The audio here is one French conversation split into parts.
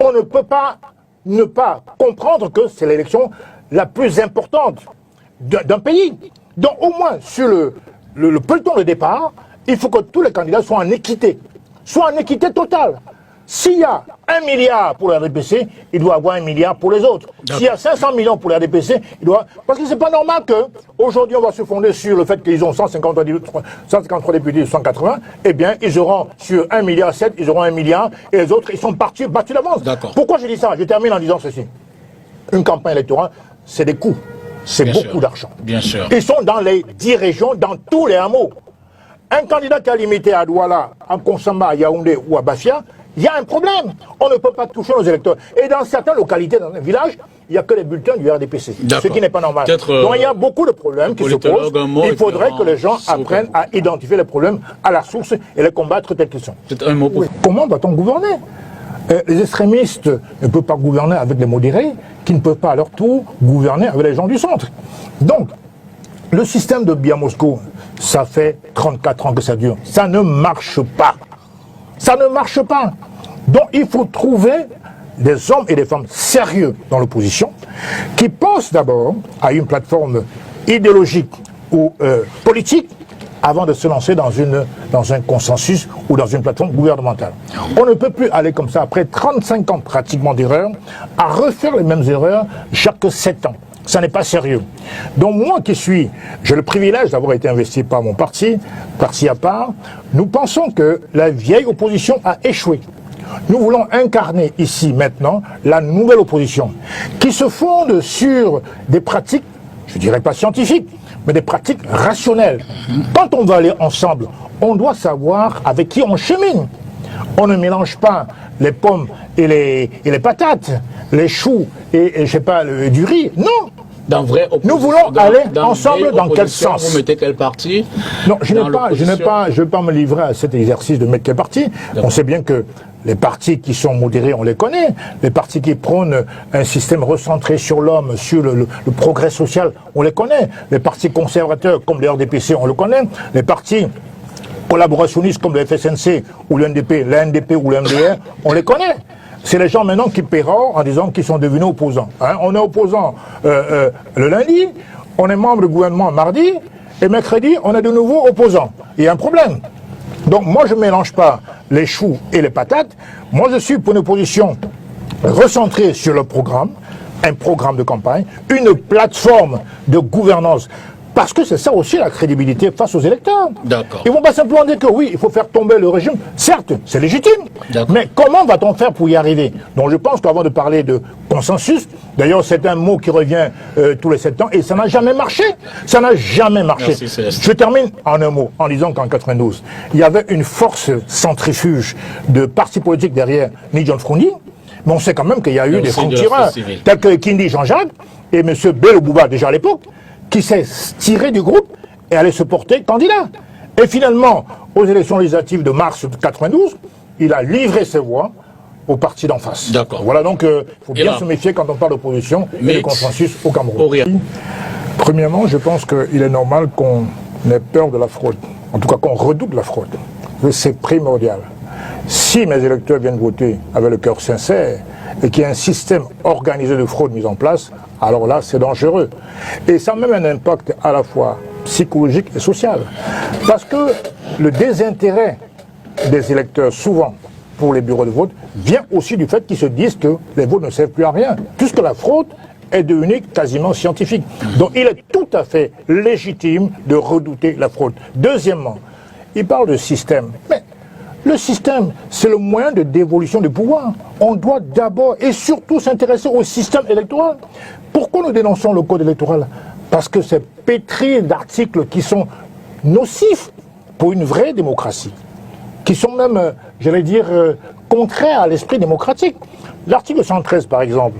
on ne peut pas ne pas comprendre que c'est l'élection la plus importante d'un pays. Donc au moins, sur le peloton de départ, il faut que tous les candidats soient en équité. Soient en équité totale. S'il y a 1 milliard pour la RDPC, il doit avoir 1 milliard pour les autres. S'il y a 500 millions pour la RDPC, il doit... Parce que c'est pas normal qu'aujourd'hui on va se fonder sur le fait qu'ils ont 153 députés de 180, eh bien ils auront sur 1,7 milliard, ils auront 1 milliard, et les autres, ils sont battus d'avance. Pourquoi je dis ça? Je termine en disant ceci. Une campagne électorale, c'est des coûts. C'est beaucoup d'argent. Bien sûr. Ils sont dans les 10 régions, dans tous les hameaux. Un candidat qui a limité à Douala, à Konsamba, à Yaoundé ou à Bafia, il y a un problème. On ne peut pas toucher nos électeurs. Et dans certaines localités, dans un village, il n'y a que les bulletins du RDPC. Ce qui n'est pas normal. Donc il y a beaucoup de problèmes qui se posent. Il faudrait que les gens apprennent à identifier les problèmes à la source et les combattre tels qu'ils sont. Comment doit-on gouverner? Les extrémistes ne peuvent pas gouverner avec les modérés, qui ne peuvent pas à leur tour gouverner avec les gens du centre. Donc, le système de Biamosco, ça fait 34 ans que ça dure. Ça ne marche pas. Ça ne marche pas. Donc il faut trouver des hommes et des femmes sérieux dans l'opposition, qui pensent d'abord à une plateforme idéologique ou politique, avant de se lancer dans un consensus ou dans une plateforme gouvernementale. On ne peut plus aller comme ça, après 35 ans pratiquement d'erreurs, à refaire les mêmes erreurs chaque 7 ans. Ça n'est pas sérieux. Donc moi j'ai le privilège d'avoir été investi par mon parti à part, nous pensons que la vieille opposition a échoué. Nous voulons incarner ici maintenant la nouvelle opposition, qui se fonde sur des pratiques, je dirais pas scientifiques, mais des pratiques rationnelles. Quand on va aller ensemble, on doit savoir avec qui on chemine. On ne mélange pas les pommes et les patates, les choux et je sais pas, du riz. Non. Nous voulons aller ensemble dans quel sens? Vous mettez quel parti? Non, je ne vais pas me livrer à cet exercice de mettre quel parti. On sait bien que les partis qui sont modérés, on les connaît. Les partis qui prônent un système recentré sur l'homme, sur le progrès social, on les connaît. Les partis conservateurs, comme le RDPC, on le connaît. Les partis collaborationnistes, comme le FSNC ou le NDP, l'ANDP ou le MDR, on les connaît. C'est les gens maintenant qui paieront en disant qu'ils sont devenus opposants. On est opposants le lundi, on est membre du gouvernement mardi, et mercredi, on est de nouveau opposants. Il y a un problème. Donc moi, je ne mélange pas les choux et les patates. Moi, je suis pour une opposition recentrée sur le programme, un programme de campagne, une plateforme de gouvernance. Parce que c'est ça aussi la crédibilité face aux électeurs. Ils ne vont pas simplement dire que oui, il faut faire tomber le régime. Certes, c'est légitime. Mais comment va-t-on faire pour y arriver? Donc je pense qu'avant de parler de consensus, d'ailleurs c'est un mot qui revient tous les 7 ans, et ça n'a jamais marché. Ça n'a jamais marché. Je termine en un mot, en disant qu'en 92, il y avait une force centrifuge de partis politiques derrière Nidjon Froundi, mais on sait quand même qu'il y a eu des francs-tireurs, tels que Kindi Jean-Jacques et M. Bello Bouba, déjà à l'époque, qui s'est tiré du groupe et allait se porter candidat. Et finalement, aux élections législatives de mars 92, il a livré ses voix au parti d'en face. Voilà, donc il faut bien se méfier quand on parle d'opposition et de consensus au Cameroun. Premièrement, je pense qu'il est normal qu'on ait peur de la fraude. En tout cas, qu'on redoute la fraude. C'est primordial. Si mes électeurs viennent voter avec le cœur sincère et qu'il y a un système organisé de fraude mis en place, alors là, c'est dangereux. Et ça a même un impact à la fois psychologique et social. Parce que le désintérêt des électeurs, souvent, pour les bureaux de vote, vient aussi du fait qu'ils se disent que les votes ne servent plus à rien, puisque la fraude est devenue quasiment scientifique. Donc il est tout à fait légitime de redouter la fraude. Deuxièmement, il parle de système. Mais le système, c'est le moyen de dévolution du pouvoir. On doit d'abord et surtout s'intéresser au système électoral. Pourquoi nous dénonçons le code électoral? Parce que c'est pétri d'articles qui sont nocifs pour une vraie démocratie, qui sont même, j'allais dire, contraires à l'esprit démocratique. L'article 113, par exemple,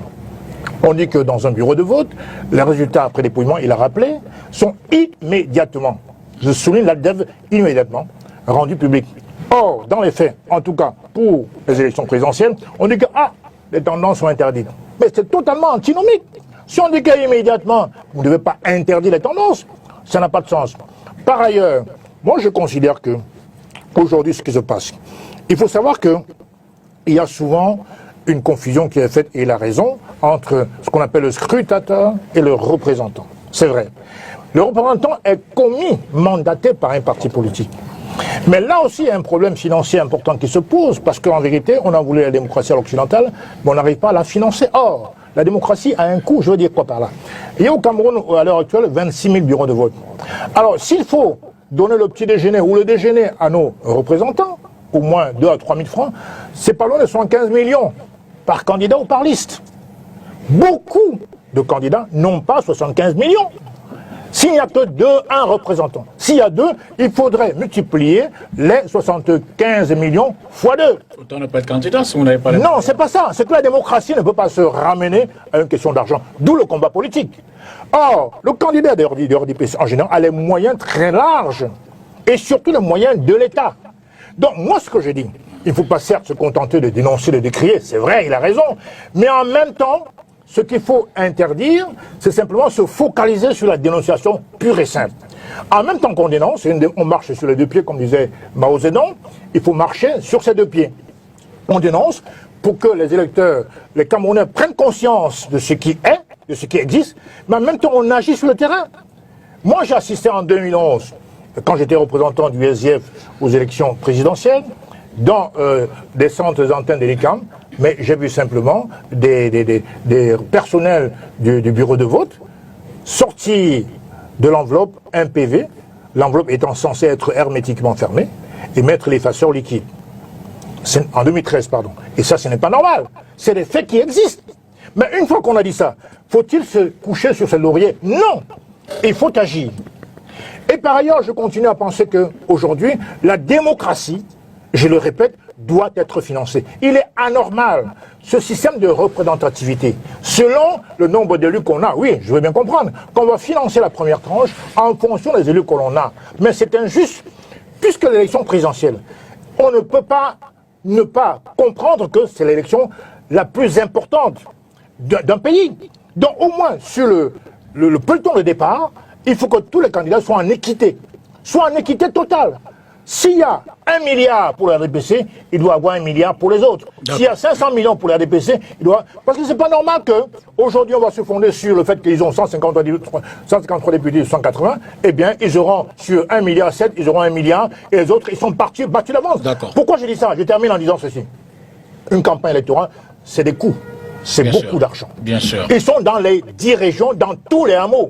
on dit que dans un bureau de vote, les résultats après dépouillement, il a rappelé, sont immédiatement, je souligne l'adverbe immédiatement, rendus publics. Or, dans les faits, en tout cas pour les élections présidentielles, on dit que les tendances sont interdites. Mais c'est totalement antinomique. Si on dit qu'immédiatement, vous ne devez pas interdire les tendances, ça n'a pas de sens. Par ailleurs, moi je considère que, aujourd'hui, ce qui se passe, il faut savoir qu'il y a souvent une confusion qui est faite, et il a raison, entre ce qu'on appelle le scrutateur et le représentant. C'est vrai. Le représentant est commis, mandaté par un parti politique. Mais là aussi, il y a un problème financier important qui se pose, parce qu'en vérité, on a voulu la démocratie à l'occidentale, mais on n'arrive pas à la financer. Or, la démocratie a un coût, je veux dire quoi par là? Il y a au Cameroun, à l'heure actuelle, 26 000 bureaux de vote. Alors, s'il faut donner le petit déjeuner ou le déjeuner à nos représentants, au moins 2 à 3 000 francs, c'est pas loin de 75 millions par candidat ou par liste. Beaucoup de candidats n'ont pas 75 millions. S'il n'y a que un représentant, s'il y a 2, il faudrait multiplier les 75 millions fois 2. Autant ne pas être candidat si vous n'avez pas les... Non, c'est pas ça. C'est que la démocratie ne peut pas se ramener à une question d'argent. D'où le combat politique. Or, le candidat de RDPC, en général, a les moyens très larges. Et surtout les moyens de l'État. Donc, moi, ce que je dis, il ne faut pas certes se contenter de dénoncer, de décrier. C'est vrai, il a raison. Mais en même temps, ce qu'il faut interdire, c'est simplement se focaliser sur la dénonciation pure et simple. En même temps qu'on dénonce, on marche sur les 2 pieds, comme disait Mao Zedong, il faut marcher sur ces 2 pieds. On dénonce pour que les électeurs, les Camerounais prennent conscience de ce qui est, de ce qui existe, mais en même temps on agit sur le terrain. Moi j'ai assisté en 2011, quand j'étais représentant du SDF aux élections présidentielles, dans des centres d'antenne de l'ICAM, mais j'ai vu simplement des personnels du bureau de vote sortir de l'enveloppe un PV, l'enveloppe étant censée être hermétiquement fermée, et mettre l'effaceur liquide. En 2013, pardon. Et ça, ce n'est pas normal. C'est des faits qui existent. Mais une fois qu'on a dit ça, faut-il se coucher sur ses lauriers? Non. Il faut agir. Et par ailleurs, je continue à penser qu'aujourd'hui, la démocratie, je le répète, doit être financée. Il est anormal, ce système de représentativité, selon le nombre d'élus qu'on a. Oui, je veux bien comprendre qu'on va financer la première tranche en fonction des élus que l'on a. Mais c'est injuste, puisque l'élection présidentielle, on ne peut pas ne pas comprendre que c'est l'élection la plus importante d'un pays. Donc au moins, sur le peloton de départ, il faut que tous les candidats soient en équité totale. S'il y a 1 milliard pour la RDPC, il doit avoir 1 milliard pour les autres. S'il y a 500 millions pour la RDPC, il doit... Parce que c'est pas normal qu'aujourd'hui on va se fonder sur le fait qu'ils ont 153 députés, 180, eh bien ils auront sur 1,7 milliard, ils auront 1 milliard, et les autres, ils sont battus d'avance. Pourquoi je dis ça? Je termine en disant ceci. Une campagne électorale, c'est des coûts. C'est beaucoup d'argent. Bien sûr. Ils sont dans les 10 régions, dans tous les hameaux.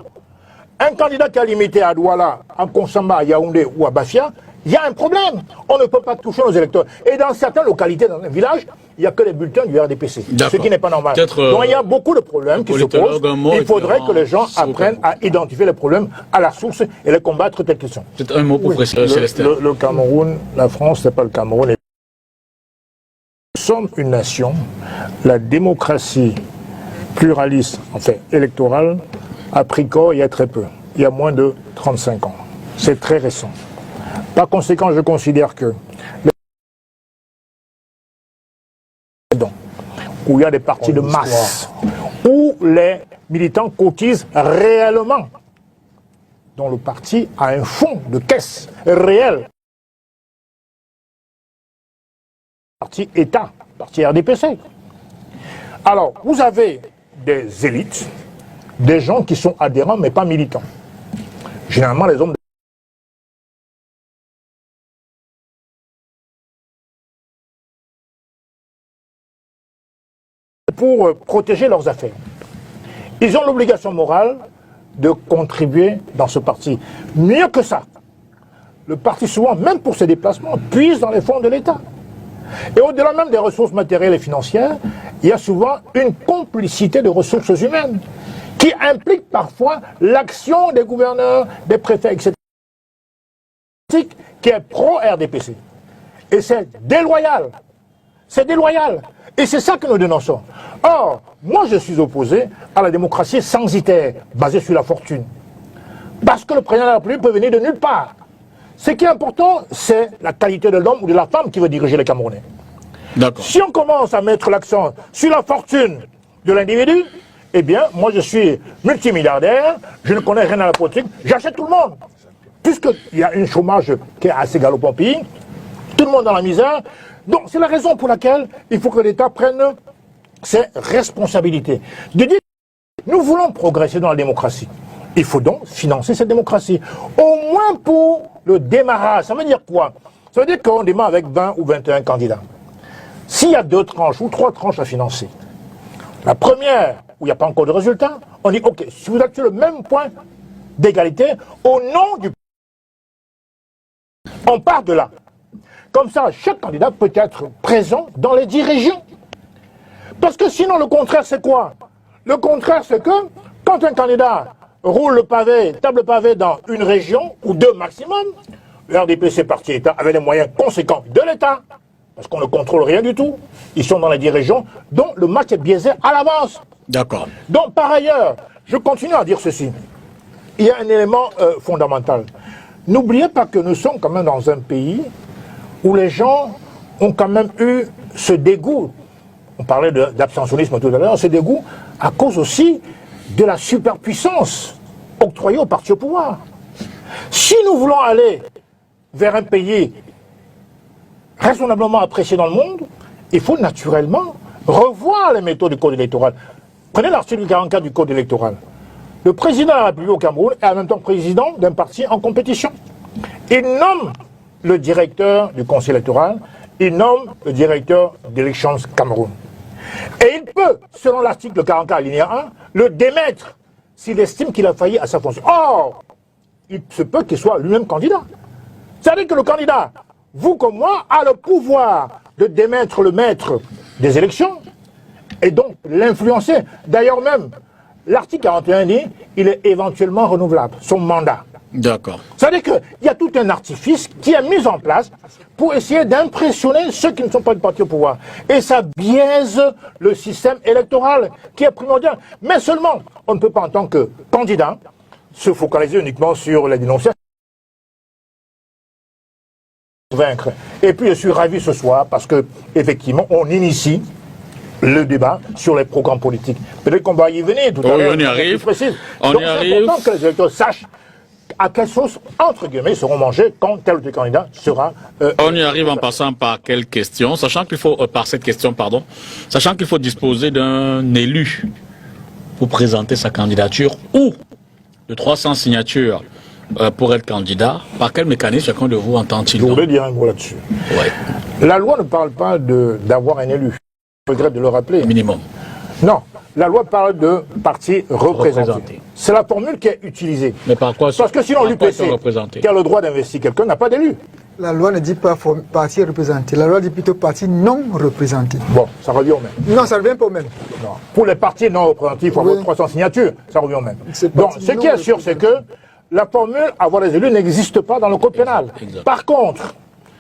Un candidat qui a limité à Douala, à Konsamba, à Yaoundé ou à Bafia, il y a un problème. On ne peut pas toucher nos électeurs. Et dans certaines localités, dans un village, il n'y a que les bulletins du RDPC. Ce qui n'est pas normal. Donc il y a beaucoup de problèmes qui se posent. Il faudrait que les gens apprennent à identifier les problèmes à la source et les combattre tels qu'ils sont. C'est un mot pour préciser, Célestin. Le Cameroun, la France, ce n'est pas le Cameroun. Nous sommes une nation. La démocratie pluraliste, enfin électorale, a pris corps il y a très peu. Il y a moins de 35 ans. C'est très récent. Par conséquent, je considère que où il y a des partis de masse, où les militants cotisent réellement, dont le parti a un fonds de caisse réel. Parti État, parti RDPC. Alors, vous avez des élites, des gens qui sont adhérents mais pas militants. Généralement, les hommes pour protéger leurs affaires. Ils ont l'obligation morale de contribuer dans ce parti. Mieux que ça, le parti souvent, même pour ses déplacements, puise dans les fonds de l'État. Et au-delà même des ressources matérielles et financières, il y a souvent une complicité de ressources humaines qui implique parfois l'action des gouverneurs, des préfets, etc. qui est pro-RDPC. Et c'est déloyal. C'est déloyal. Et c'est ça que nous dénonçons. Or, moi je suis opposé à la démocratie censitaire, basée sur la fortune. Parce que le président de la République peut venir de nulle part. Ce qui est important, c'est la qualité de l'homme ou de la femme qui veut diriger les Camerounais. Si on commence à mettre l'accent sur la fortune de l'individu, eh bien, moi je suis multimilliardaire, je ne connais rien à la politique, j'achète tout le monde. Puisqu'il y a un chômage qui est assez galopant au pays, tout le monde dans la misère. Donc c'est la raison pour laquelle il faut que l'État prenne c'est responsabilité. De dire, nous voulons progresser dans la démocratie. Il faut donc financer cette démocratie. Au moins pour le démarrage. Ça veut dire quoi? Ça veut dire qu'on démarre avec 20 ou 21 candidats. S'il y a 2 tranches ou 3 tranches à financer, la première, où il n'y a pas encore de résultat, on dit, ok, si vous êtes sur le même point d'égalité, au nom du... On part de là. Comme ça, chaque candidat peut être présent dans les 10 régions. Parce que sinon, le contraire, c'est quoi? Le contraire, c'est que quand un candidat roule le pavé, tape le pavé dans une région, ou 2 maximum, le RDPC parti État avait les moyens conséquents de l'État, parce qu'on ne contrôle rien du tout. Ils sont dans les 10 régions, dont le match est biaisé à l'avance. D'accord. Donc, par ailleurs, je continue à dire ceci. Il y a un élément fondamental. N'oubliez pas que nous sommes quand même dans un pays où les gens ont quand même eu ce dégoût. On parlait d'abstentionnisme tout à l'heure, ce dégoût à cause aussi de la superpuissance octroyée aux partis au pouvoir. Si nous voulons aller vers un pays raisonnablement apprécié dans le monde, il faut naturellement revoir les méthodes du code électoral. Prenez l'article 44 du code électoral. Le président de la République au Cameroun est en même temps président d'un parti en compétition. Il nomme le directeur du conseil électoral, il nomme le directeur d'Elections Cameroun. Et il peut, selon l'article 44 alinéa 1, le démettre s'il estime qu'il a failli à sa fonction. Or, il se peut qu'il soit lui-même candidat. C'est-à-dire que le candidat, vous comme moi, a le pouvoir de démettre le maître des élections et donc l'influencer. D'ailleurs même, l'article 41 dit il est éventuellement renouvelable, son mandat. D'accord. C'est-à-dire qu'il y a tout un artifice qui est mis en place pour essayer d'impressionner ceux qui ne sont pas du parti au pouvoir. Et ça biaise le système électoral qui est primordial. Mais seulement, on ne peut pas en tant que candidat se focaliser uniquement sur les dénonciations. Vaincre. Et puis je suis ravi ce soir parce que effectivement on initie le débat sur les programmes politiques. Peut-être qu'on va y venir tout à l'heure. On y arrive. Donc On y arrive. c'est important que les électeurs sachent à quelle sauce, entre guillemets, seront mangés quand tel ou tel candidat sera... On y arrive en passant par quelle question, sachant qu'il faut, par cette question, pardon, sachant qu'il faut disposer d'un élu pour présenter sa candidature ou de 300 signatures pour être candidat, par quel mécanisme chacun de vous entend-il? Je voulais dire un mot là-dessus. Ouais. La loi ne parle pas d'avoir un élu. Je regrette de le rappeler. Minimum. Non, la loi parle de parti représenté. C'est la formule qui est utilisée. Mais par quoi? Parce que sinon l'UPC, qui a le droit d'investir quelqu'un, n'a pas d'élu. La loi ne dit pas parti représenté, la loi dit plutôt parti non représenté. Bon, ça revient au même. Non, ça revient pas au même. Non. Pour les partis non représentés, il faut avoir 300 signatures, ça revient au même. Donc, ce qui est sûr, c'est que la formule avoir des élus n'existe pas dans le code pénal. Exact. Par contre,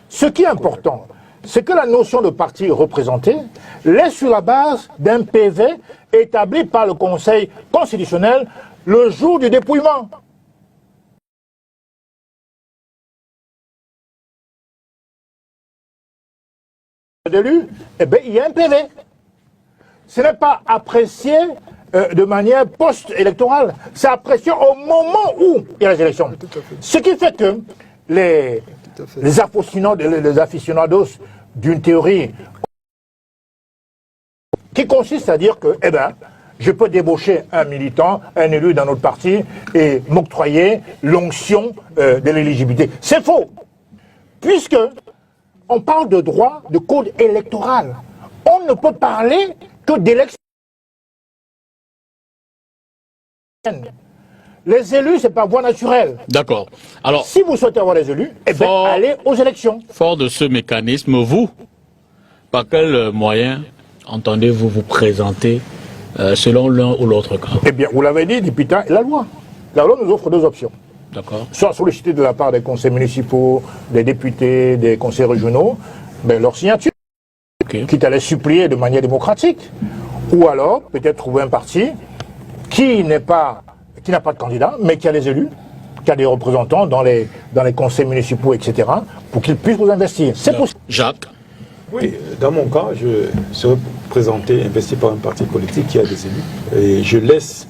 ce qui est important, c'est que la notion de parti représenté l'est sur la base d'un PV établi par le Conseil constitutionnel le jour du dépouillement. D'élu, eh bien, il y a un PV. Ce n'est pas apprécié de manière post-électorale, c'est apprécié au moment où il y a les élections. Ce qui fait que les aficionados d'une théorie qui consiste à dire que, eh ben, je peux débaucher un militant, un élu dans notre parti et m'octroyer l'onction de l'éligibilité. C'est faux. Puisque on parle de droit de code électoral. On ne peut parler que d'élection. Les élus, c'est par voie naturelle. D'accord. Alors, si vous souhaitez avoir des élus, eh bien, allez aux élections. Fort de ce mécanisme, vous, par quel moyen entendez-vous vous présenter selon l'un ou l'autre cas? Eh bien, vous l'avez dit, depuis tard, la loi. La loi nous offre 2 options. D'accord. Soit sollicité de la part des conseils municipaux, des députés, des conseils régionaux, ben, leur signature, quitte à les supplier de manière démocratique. Ou alors, peut-être trouver un parti qui n'a pas de candidat, mais qui a des élus, qui a des représentants dans les conseils municipaux, etc., pour qu'ils puissent vous investir. C'est possible. Jacques? Oui, dans mon cas, je serais présenté, investi par un parti politique qui a des élus. Et je laisse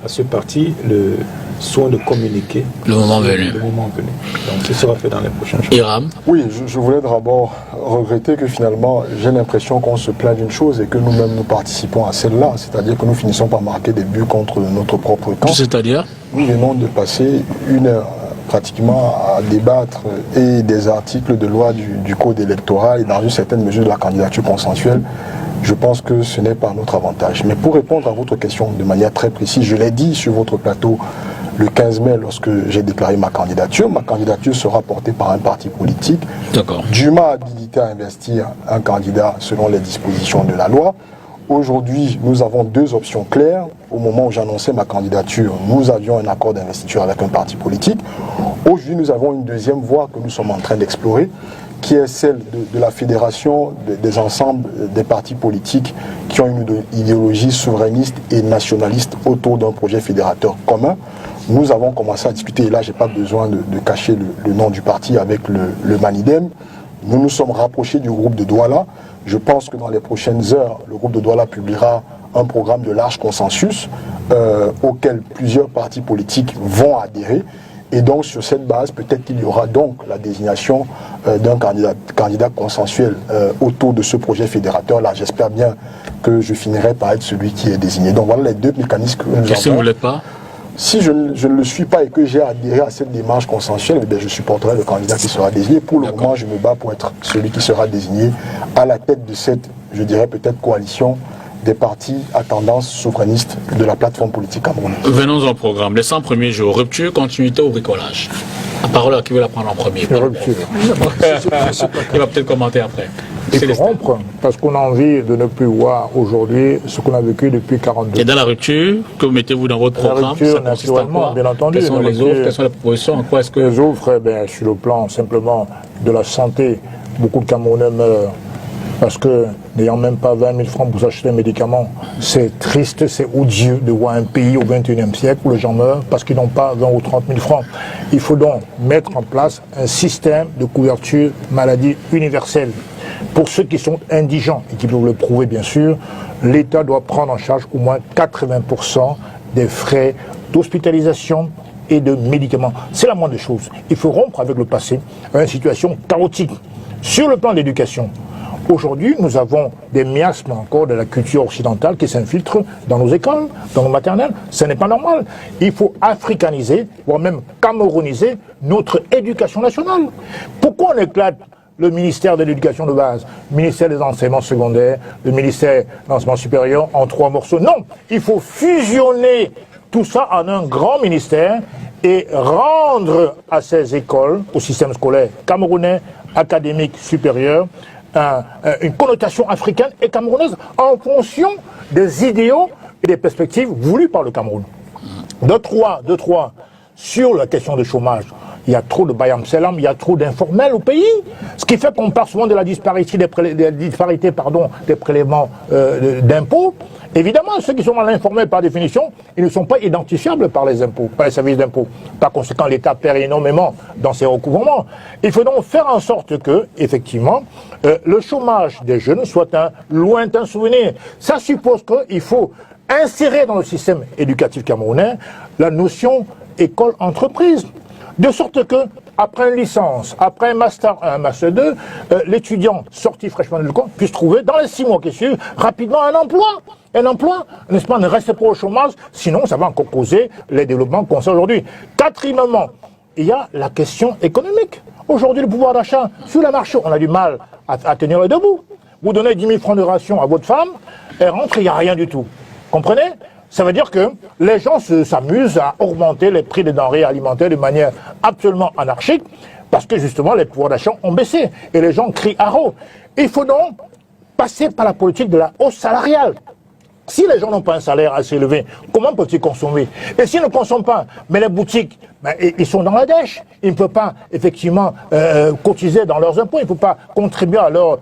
à ce parti le soin de communiquer le moment venu. Donc ce sera fait dans les prochains jours. Hiram. Oui, je voulais d'abord regretter que finalement, j'ai l'impression qu'on se plaint d'une chose et que nous-mêmes nous participons à celle-là, c'est-à-dire que nous finissons par marquer des buts contre notre propre camp. C'est-à-dire? Nous venons de passer une heure pratiquement à débattre et des articles de loi du code électoral et dans une certaine mesure de la candidature consensuelle. Je pense que ce n'est pas notre avantage. Mais pour répondre à votre question de manière très précise, je l'ai dit sur votre plateau le 15 mai lorsque j'ai déclaré ma candidature. Ma candidature sera portée par un parti politique dûment habilité à investir un candidat selon les dispositions de la loi. Aujourd'hui, nous avons deux options claires. Au moment où j'annonçais ma candidature, nous avions un accord d'investiture avec un parti politique. Aujourd'hui, nous avons une deuxième voie que nous sommes en train d'explorer, qui est celle de la fédération des ensembles des partis politiques qui ont une idéologie souverainiste et nationaliste autour d'un projet fédérateur commun. Nous avons commencé à discuter, et là je n'ai pas besoin de cacher le nom du parti avec le Manidem. Nous nous sommes rapprochés du groupe de Douala. Je pense que dans les prochaines heures, le groupe de Douala publiera un programme de large consensus auquel plusieurs partis politiques vont adhérer. Et donc, sur cette base, peut-être qu'il y aura donc la désignation d'un candidat consensuel autour de ce projet fédérateur-là. J'espère bien que je finirai par être celui qui est désigné. Donc, voilà les deux mécanismes que nous avons. Et si vous ne l'êtes pas? Si je ne le suis pas et que j'ai adhéré à cette démarche consensuelle, eh bien, je supporterai le candidat qui sera désigné. Pour le moment, je me bats pour être celui qui sera désigné à la tête de cette, je dirais peut-être, coalition des partis à tendance souverainiste de la plateforme politique camerounaise. Venons au programme. Les 100 premiers jours, rupture, continuité ou bricolage? La parole à qui veut la prendre en premier? Rupture. Il va peut-être commenter après. Il faut rompre, parce qu'on a envie de ne plus voir aujourd'hui ce qu'on a vécu depuis 42 ans. Et dans la rupture, que mettez-vous dans votre programme? La rupture, naturellement, bien entendu. Quelles sont les offres, quelles sont les propositions? En quoi est-ce que... Les offres, sur le plan simplement de la santé, beaucoup de Camerounais meurent parce que, n'ayant même pas 20 000 francs pour s'acheter un médicament, c'est triste, c'est odieux de voir un pays au XXIe siècle où les gens meurent parce qu'ils n'ont pas 20 ou 30 000 francs. Il faut donc mettre en place un système de couverture maladie universelle. Pour ceux qui sont indigents et qui peuvent le prouver, bien sûr, l'État doit prendre en charge au moins 80% des frais d'hospitalisation et de médicaments. C'est la moindre des choses. Il faut rompre avec le passé, une situation chaotique. Sur le plan de l'éducation, aujourd'hui, nous avons des miasmes encore de la culture occidentale qui s'infiltrent dans nos écoles, dans nos maternelles. Ce n'est pas normal. Il faut africaniser, voire même camerouniser notre éducation nationale. Pourquoi on éclate le ministère de l'éducation de base, le ministère des enseignements secondaires, le ministère de l'enseignement supérieur en 3 morceaux? Non, il faut fusionner tout ça en un grand ministère et rendre à ces écoles, au système scolaire camerounais, académique supérieur, une connotation africaine et camerounaise en fonction des idéaux et des perspectives voulues par le Cameroun. De trois, sur la question du chômage, il y a trop de bayam selam, il y a trop d'informels au pays, ce qui fait qu'on parle souvent de la disparité des prélèvements d'impôts. Évidemment, ceux qui sont mal informés par définition, ils ne sont pas identifiables par les impôts, par les services d'impôts. Par conséquent, l'État perd énormément dans ses recouvrements. Il faut donc faire en sorte que, effectivement, le chômage des jeunes soit un lointain souvenir. Ça suppose qu'il faut insérer dans le système éducatif camerounais la notion école-entreprise. De sorte que, après une licence, après un master 1, un master 2, l'étudiant sorti fraîchement de l'école puisse trouver, dans les 6 mois qui suivent, rapidement un emploi. Un emploi, n'est-ce pas, ne reste pas au chômage, sinon ça va encore causer les développements qu'on sait aujourd'hui. Quatrièmement, il y a la question économique. Aujourd'hui, le pouvoir d'achat, sur le marché, on a du mal à tenir le debout. Vous donnez 10 000 francs de ration à votre femme, elle rentre, il n'y a rien du tout. Comprenez ? Ça veut dire que les gens s'amusent à augmenter les prix des denrées alimentaires de manière absolument anarchique, parce que justement les pouvoirs d'achat ont baissé, et les gens crient haro. Il faut donc passer par la politique de la hausse salariale. Si les gens n'ont pas un salaire assez élevé, comment peuvent-ils consommer? Et s'ils ne consomment pas, mais les boutiques, ils sont dans la dèche. Ils ne peuvent pas, effectivement, cotiser dans leurs impôts. Ils ne peuvent pas contribuer à leur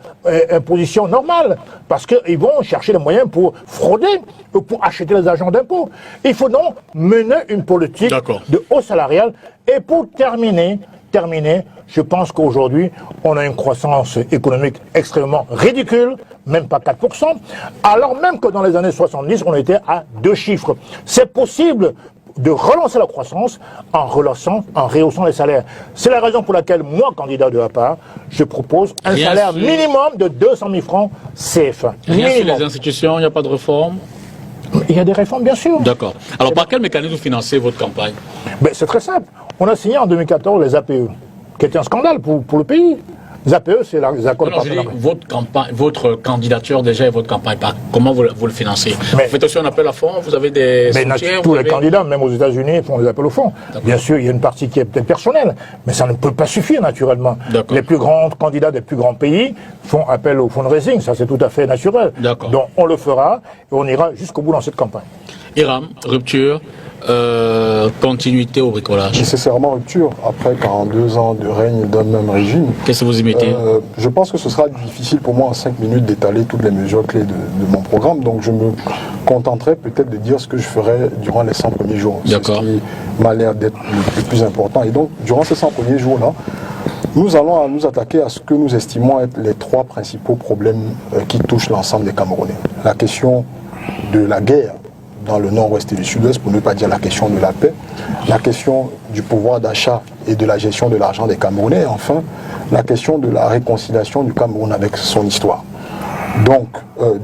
imposition normale. Parce qu'ils vont chercher les moyens pour frauder, ou pour acheter les agents d'impôts. Il faut donc mener une politique de hausse salariale. Et pour terminer, terminé. Je pense qu'aujourd'hui, on a une croissance économique extrêmement ridicule, même pas 4%, alors même que dans les années 70, on était à 2 chiffres. C'est possible de relancer la croissance en rehaussant les salaires. C'est la raison pour laquelle, moi, candidat de APA, je propose un salaire minimum de 200 000 francs CFA. Rien sur les institutions, il n'y a pas de réforme? Il y a des réformes, bien sûr. D'accord. Alors, par quel mécanisme vous financez votre campagne? C'est très simple. On a signé en 2014 les APE, qui était un scandale pour le pays. Les APE, c'est les accords de partenariat. Votre campagne, votre candidature déjà et votre campagne, comment vous le financez? Vous faites aussi un appel à fonds, vous avez des soutiens? Tous les candidats, même aux États-Unis, font des appels au fonds. Bien sûr, il y a une partie qui est peut-être personnelle, mais ça ne peut pas suffire naturellement. Les plus grands candidats des plus grands pays font appel au fundraising, ça c'est tout à fait naturel. Donc on le fera et on ira jusqu'au bout dans cette campagne. Hiram, rupture, continuité au bricolage. Nécessairement rupture, après 42 ans de règne d'un même régime. Qu'est-ce que vous imitez? Je pense que ce sera difficile pour moi en 5 minutes d'étaler toutes les mesures clés de mon programme, donc je me contenterai peut-être de dire ce que je ferai durant les 100 premiers jours. C'est ce qui m'a l'air d'être le plus important. Et donc, durant ces 100 premiers jours-là, nous allons nous attaquer à ce que nous estimons être les 3 principaux problèmes qui touchent l'ensemble des Camerounais. La question de la guerre dans le nord-ouest et le sud-ouest, pour ne pas dire la question de la paix, la question du pouvoir d'achat et de la gestion de l'argent des Camerounais, et enfin, la question de la réconciliation du Cameroun avec son histoire. Donc,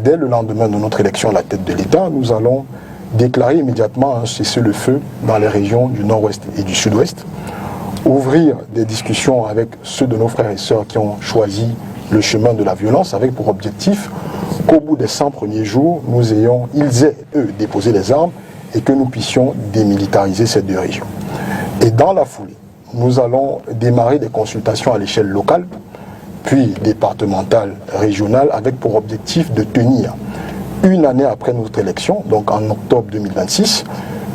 dès le lendemain de notre élection à la tête de l'État, nous allons déclarer immédiatement un cessez-le-feu dans les régions du nord-ouest et du sud-ouest, ouvrir des discussions avec ceux de nos frères et sœurs qui ont choisi le chemin de la violence, avec pour objectif qu'au bout des 100 premiers jours, ils aient, eux, déposé les armes et que nous puissions démilitariser ces 2 régions. Et dans la foulée, nous allons démarrer des consultations à l'échelle locale, puis départementale, régionale, avec pour objectif de tenir, une année après notre élection, donc en octobre 2026,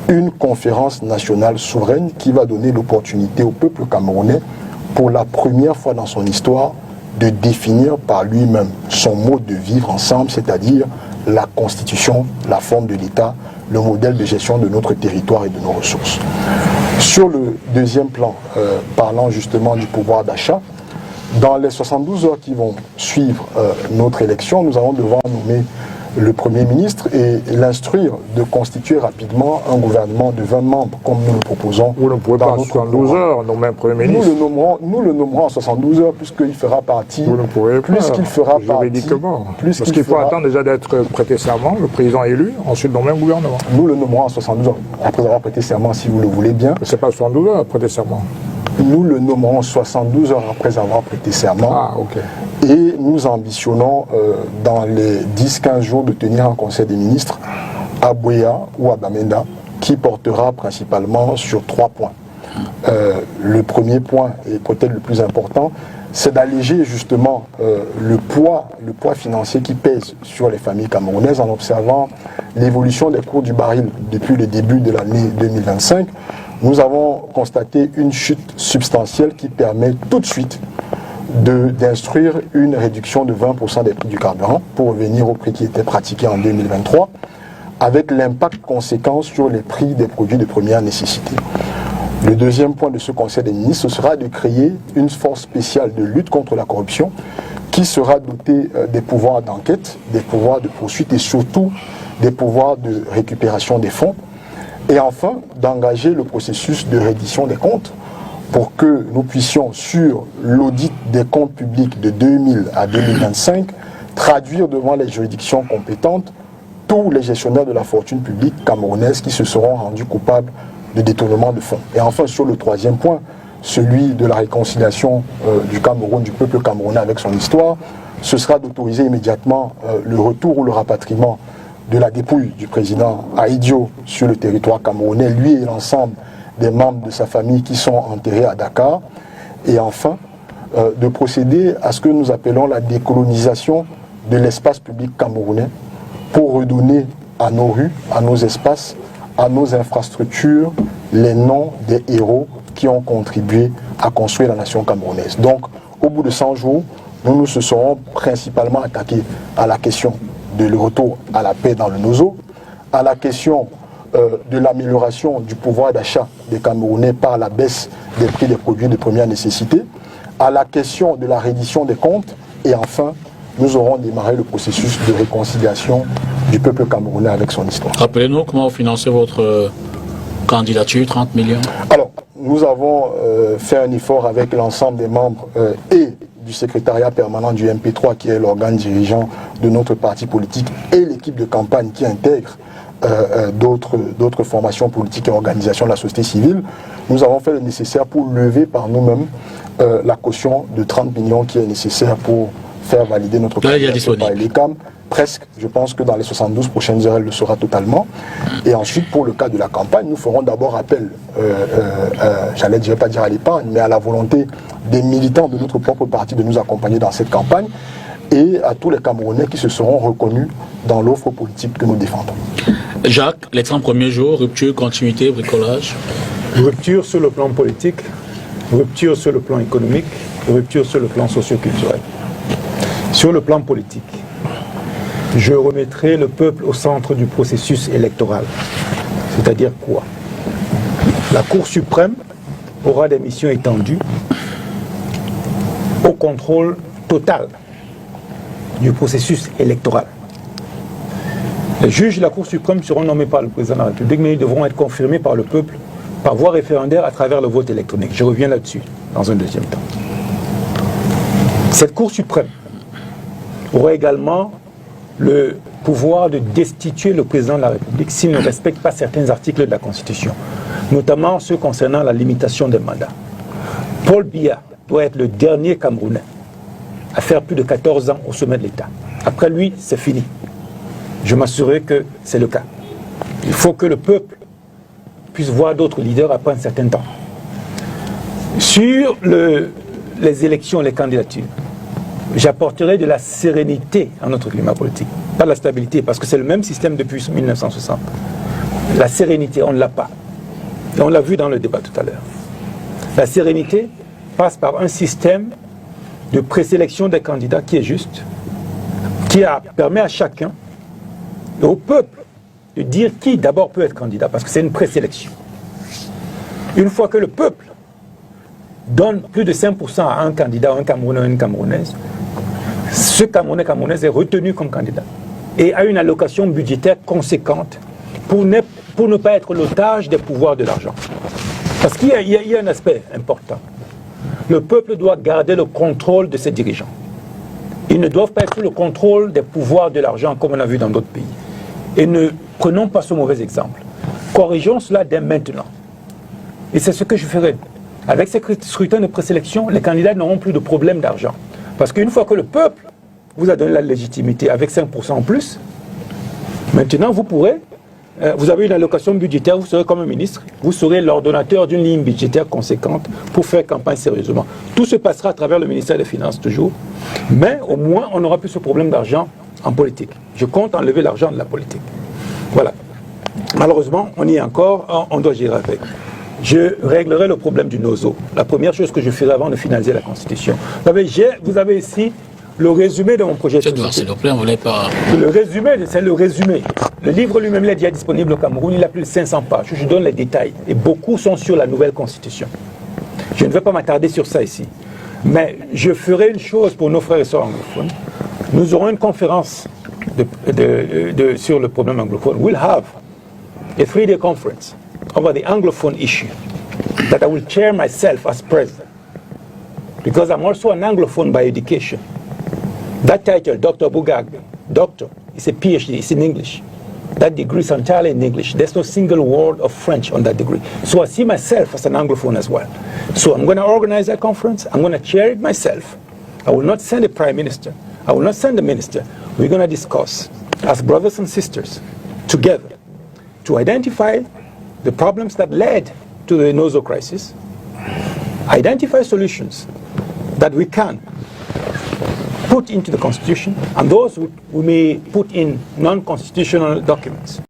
une conférence nationale souveraine qui va donner l'opportunité au peuple camerounais, pour la première fois dans son histoire, de définir par lui-même son mode de vivre ensemble, c'est-à-dire la constitution, la forme de l'État, le modèle de gestion de notre territoire et de nos ressources. Sur le deuxième plan, parlant justement du pouvoir d'achat, dans les 72 heures qui vont suivre notre élection, nous allons devoir nommer le Premier ministre et l'instruire de constituer rapidement un gouvernement de 20 membres, comme nous le proposons. Vous ne pouvez pas en 72 heures nommer un Premier ministre. Nous le nommerons en 72 heures, puisqu'il fera partie... Vous ne pouvez pas, puisqu'il fera juridiquement. Parce qu'il faut attendre déjà d'être prêté serment, le président élu, ensuite nommer un gouvernement. Nous le nommerons en 72 heures, après avoir prêté serment, si vous le voulez bien. C'est pas 72 heures, prêter serment. Nous le nommerons 72 heures après avoir prêté serment. Ah, ok. Et nous ambitionnons dans les 10-15 jours de tenir un conseil des ministres à Bouéa ou à Bamenda, qui portera principalement sur 3 points. Le premier point, et peut-être le plus important, c'est d'alléger justement le poids financier qui pèse sur les familles camerounaises en observant l'évolution des cours du baril depuis le début de l'année 2025. Nous avons constaté une chute substantielle qui permet tout de suite d'instruire une réduction de 20% des prix du carburant pour revenir au prix qui était pratiqué en 2023, avec l'impact conséquent sur les prix des produits de première nécessité. Le deuxième point de ce Conseil des ministres sera de créer une force spéciale de lutte contre la corruption qui sera dotée des pouvoirs d'enquête, des pouvoirs de poursuite et surtout des pouvoirs de récupération des fonds. Et enfin, d'engager le processus de reddition des comptes pour que nous puissions, sur l'audit des comptes publics de 2000 à 2025, traduire devant les juridictions compétentes tous les gestionnaires de la fortune publique camerounaise qui se seront rendus coupables de détournement de fonds. Et enfin, sur le troisième point, celui de la réconciliation du Cameroun, du peuple camerounais avec son histoire, ce sera d'autoriser immédiatement le retour ou le rapatriement de la dépouille du président Ahidjo sur le territoire camerounais, lui et l'ensemble des membres de sa famille qui sont enterrés à Dakar. Et enfin, de procéder à ce que nous appelons la décolonisation de l'espace public camerounais pour redonner à nos rues, à nos espaces, à nos infrastructures, les noms des héros qui ont contribué à construire la nation camerounaise. Donc, au bout de 100 jours, nous nous serons principalement attaqués à la question de le retour à la paix dans le Nozo, à la question de l'amélioration du pouvoir d'achat des Camerounais par la baisse des prix des produits de première nécessité, à la question de la reddition des comptes, et enfin, nous aurons démarré le processus de réconciliation du peuple camerounais avec son histoire. Rappelez-nous comment vous financez votre candidature, 30 millions. Alors, nous avons fait un effort avec l'ensemble des membres et du secrétariat permanent du MP3, qui est l'organe dirigeant de notre parti politique, et l'équipe de campagne qui intègre d'autres formations politiques et organisations de la société civile. Nous avons fait le nécessaire pour lever par nous-mêmes la caution de 30 millions qui est nécessaire pour faire valider notre candidature par l'ECAM. Presque, je pense que dans les 72 prochaines heures, elle le sera totalement. Et ensuite, pour le cas de la campagne, nous ferons d'abord appel, je ne vais pas dire à l'épargne, mais à la volonté des militants de notre propre parti de nous accompagner dans cette campagne, et à tous les Camerounais qui se seront reconnus dans l'offre politique que nous défendons. Jacques, les 30 premiers jours, rupture, continuité, bricolage. Rupture sur le plan politique, rupture sur le plan économique, rupture sur le plan socio-culturel. Sur le plan politique, je remettrai le peuple au centre du processus électoral. C'est-à-dire quoi? La Cour suprême aura des missions étendues au contrôle total du processus électoral. Les juges de la Cour suprême seront nommés par le président de la République, mais ils devront être confirmés par le peuple par voie référendaire à travers le vote électronique. Je reviens là-dessus dans un deuxième temps. Cette Cour suprême aura également le pouvoir de destituer le président de la République s'il ne respecte pas certains articles de la Constitution, notamment ceux concernant la limitation des mandats. Paul Biya doit être le dernier Camerounais à faire plus de 14 ans au sommet de l'État. Après lui, c'est fini. Je m'assurerai que c'est le cas. Il faut que le peuple puisse voir d'autres leaders après un certain temps. Sur les élections, les candidatures, j'apporterai de la sérénité à notre climat politique. Pas de la stabilité, parce que c'est le même système depuis 1960. La sérénité, on ne l'a pas. Et on l'a vu dans le débat tout à l'heure. La sérénité passe par un système de présélection des candidats qui est juste, qui permet à chacun et au peuple de dire qui d'abord peut être candidat, parce que c'est une présélection. Une fois que le peuple donne plus de 5% à un candidat, un Camerounais ou une Camerounaise, ce Camerounais, Camerounaise est retenu comme candidat et a une allocation budgétaire conséquente pour ne pas être l'otage des pouvoirs de l'argent. Parce qu'il y a un aspect important. Le peuple doit garder le contrôle de ses dirigeants. Ils ne doivent pas être sous le contrôle des pouvoirs de l'argent comme on a vu dans d'autres pays. Et ne prenons pas ce mauvais exemple. Corrigeons cela dès maintenant. Et c'est ce que je ferai. Avec ces scrutins de présélection, les candidats n'auront plus de problème d'argent. Parce qu'une fois que le peuple vous a donné la légitimité avec 5% en plus, maintenant vous pourrez, vous avez une allocation budgétaire, vous serez comme un ministre, vous serez l'ordonnateur d'une ligne budgétaire conséquente pour faire campagne sérieusement. Tout se passera à travers le ministère des Finances toujours, mais au moins on n'aura plus ce problème d'argent en politique. Je compte enlever l'argent de la politique. Voilà. Malheureusement, on y est encore, on doit gérer avec. Je réglerai le problème du NOZO. La première chose que je ferai avant de finaliser la Constitution. Vous avez ici le résumé de mon projet de société. S'il vous plaît, on ne voulait pas... Le résumé, c'est le résumé. Le livre lui-même est déjà disponible au Cameroun, il a plus de 500 pages. Je donne les détails. Et beaucoup sont sur la nouvelle Constitution. Je ne vais pas m'attarder sur ça ici. Mais je ferai une chose pour nos frères et sœurs anglophones. Nous aurons une conférence sur le problème anglophone. We'll have a 3-day conference over the Anglophone issue that I will chair myself as president, because I'm also an Anglophone by education. That title, Dr. Bugag, doctor, is a PhD, it's in English. That degree is entirely in English. There's no single word of French on that degree. So I see myself as an Anglophone as well. So I'm going to organize that conference. I'm going to chair it myself. I will not send a prime minister. I will not send a minister. We're going to discuss as brothers and sisters together to identify the problems that led to the NOZO crisis, identify solutions that we can put into the Constitution, and those we may put in non-constitutional documents.